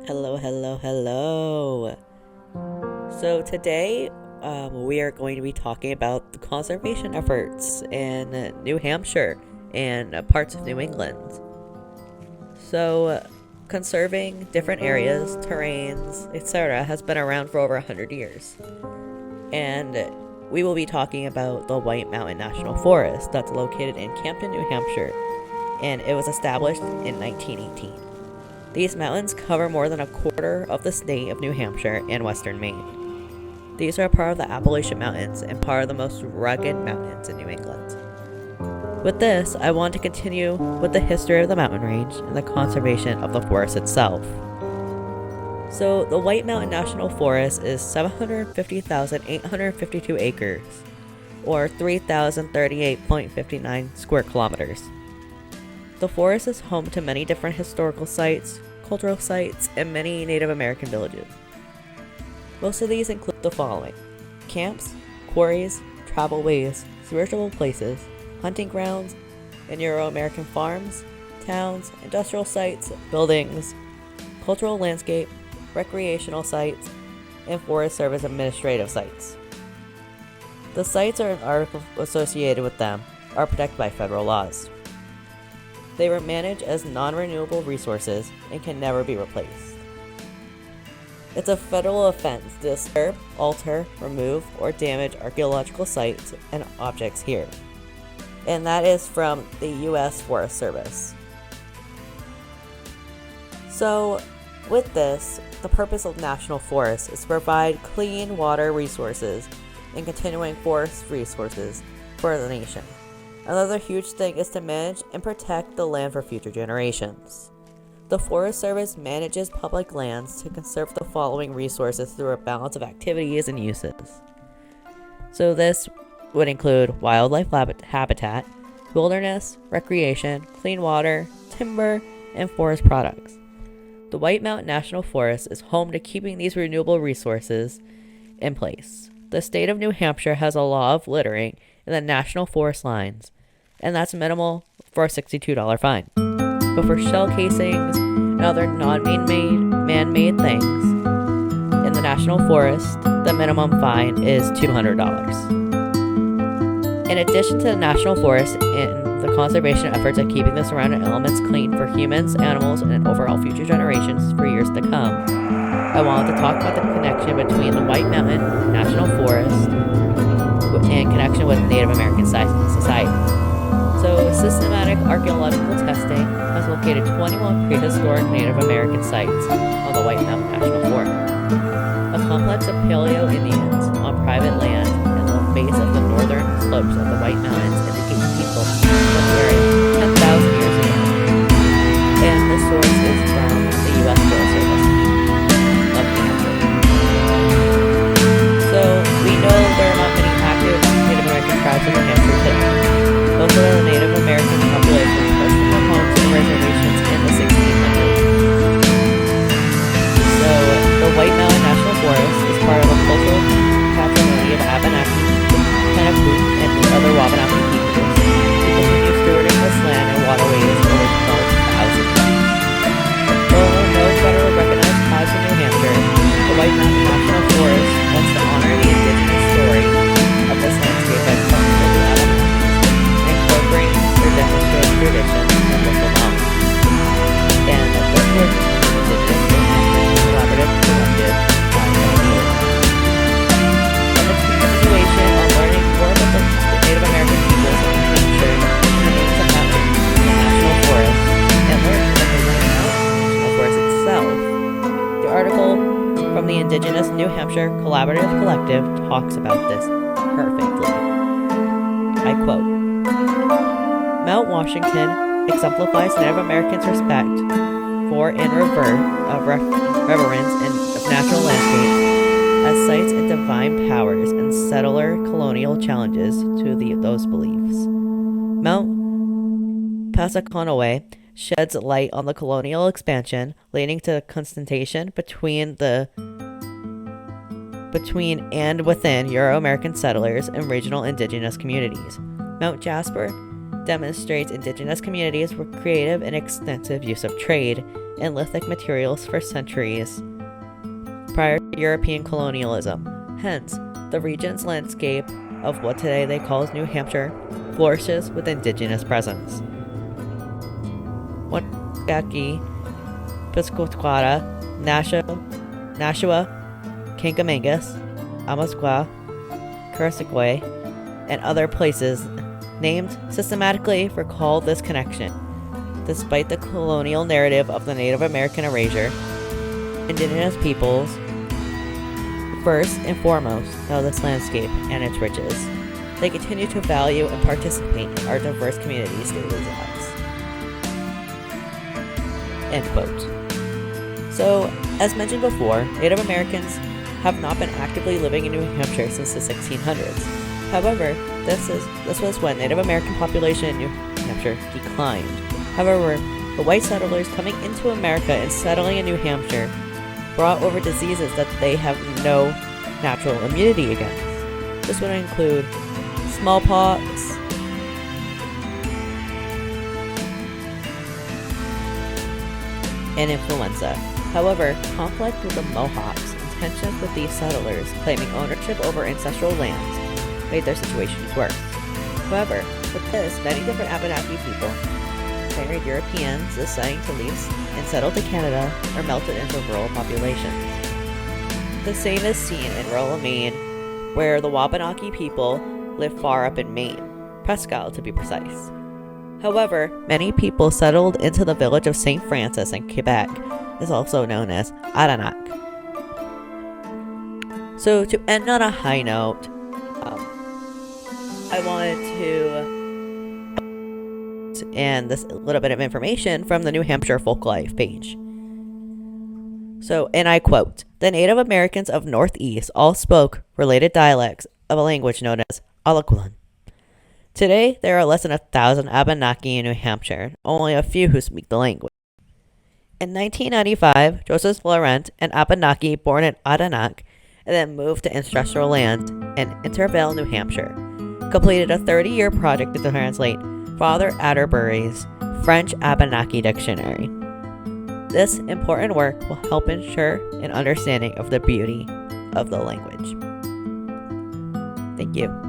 Hello, hello, hello. So today we are going to be talking about the conservation efforts in New Hampshire and parts of New England. So conserving different areas, terrains, etc. has been around for over 100 years. And we will be talking about the White Mountain National Forest that's located in Campton, New Hampshire, and it was established in 1918. These mountains cover more than a quarter of the state of New Hampshire and western Maine. These are part of the Appalachian Mountains and part of the most rugged mountains in New England. With this, I want to continue with the history of the mountain range and the conservation of the forest itself. So, the White Mountain National Forest is 750,852 acres, or 3,038.59 square kilometers. The forest is home to many different historical sites, cultural sites, and many Native American villages. Most of these include the following: camps, quarries, travelways, spiritual places, hunting grounds, and Euro-American farms, towns, industrial sites, buildings, cultural landscape, recreational sites, and Forest Service administrative sites. The sites or articles associated with them are protected by federal laws. They were managed as non-renewable resources and can never be replaced. It's a federal offense to disturb, alter, remove, or damage archaeological sites and objects here. And that is from the U.S. Forest Service. So, with this, the purpose of national forests is to provide clean water resources and continuing forest resources for the nation. Another huge thing is to manage and protect the land for future generations. The Forest Service manages public lands to conserve the following resources through a balance of activities and uses. So this would include wildlife habitat, wilderness, recreation, clean water, timber, and forest products. The White Mountain National Forest is home to keeping these renewable resources in place. The state of New Hampshire has a law of littering in the national forest lines, and that's minimal for a $62 fine. But for shell casings and other man-made things in the national forest, the minimum fine is $200. In addition to the national forest and the conservation efforts of keeping the surrounding elements clean for humans, animals, and overall future generations for years to come, I wanted to talk about the connection between the White Mountain National Forest and connection with Native American society. So, systematic archaeological testing has located 21 prehistoric Native American sites on the White Mountain National Forest. A complex of Paleo-Indians on private land and the base of the northern slopes of the White Mountains indicate people of the area 10,000 years ago. And this source is from the U.S. Forest Service of New Hampshire. So, we know there are not many active Native American tribes in New Hampshire today. Most of the Native American population was from their homes and reservations in the 1600s. So, the White Mountain National Forest is part of the cultural patrimony of Abenaki, Pennacook, and the other Wabanaki peoples who continue stewarding this land and waterways over 12,000 years. Although no federal recognized tribes in New Hampshire, the White Mountain National Forest wants to honor the indigenous story of this landscape by partnering with the Abenaki, incorporating their demonstrated traditions and local knowledge. And this work is an indigenous collaborative collective and its continuation on learning more about the Native American peoples of New Hampshire and the names of mountains in the National Forest and learning about the White Mountain National Forest itself. The article from the Indigenous New Hampshire Collaborative Collective talks about this perfectly. I quote, "Mount Washington exemplifies Native Americans' respect for and reverence of natural landscapes as sites and divine powers and settler colonial challenges to those beliefs. Mount Passaconaway sheds light on the colonial expansion, leading to confrontation between and within Euro-American settlers and regional indigenous communities. Mount Jasper demonstrates indigenous communities with creative and extensive use of trade and lithic materials for centuries prior to European colonialism. Hence, the region's landscape of what today they call New Hampshire flourishes with indigenous presence. Wanakaki, Piscataqua, Nashua, Kankamangas, Amasqua, Kurasakwe, and other places named systematically recall this connection. Despite the colonial narrative of the Native American erasure, indigenous peoples first and foremost know this landscape and its riches. They continue to value and participate in our diverse communities' daily lives. End quote. So, as mentioned before, Native Americans have not been actively living in New Hampshire since the 1600s. However, this was when Native American population in New Hampshire declined. However, the white settlers coming into America and settling in New Hampshire brought over diseases that they have no natural immunity against. This would include smallpox, and influenza. However, conflict with the Mohawks and tensions with these settlers claiming ownership over ancestral lands made their situations worse. However, with this, many different Abenaki people married Europeans deciding to leave and settle to Canada or melted into rural populations. The same is seen in rural Maine, where the Wabanaki people live far up in Maine, Prescott to be precise. However, many people settled into the village of St. Francis in Quebec, is also known as Adanak. So to end on a high note, I wanted to and this little bit of information from the New Hampshire Folklife page. So, and I quote, "The Native Americans of Northeast all spoke related dialects of a language known as Algonquin. Today, there are less than 1,000 Abenaki in New Hampshire, only a few who speak the language. In 1995, Joseph Laurent, an Abenaki born in Adanak, and then moved to ancestral land in Intervale, New Hampshire, completed a 30-year project to translate Father Atterbury's French Abenaki Dictionary. This important work will help ensure an understanding of the beauty of the language." Thank you.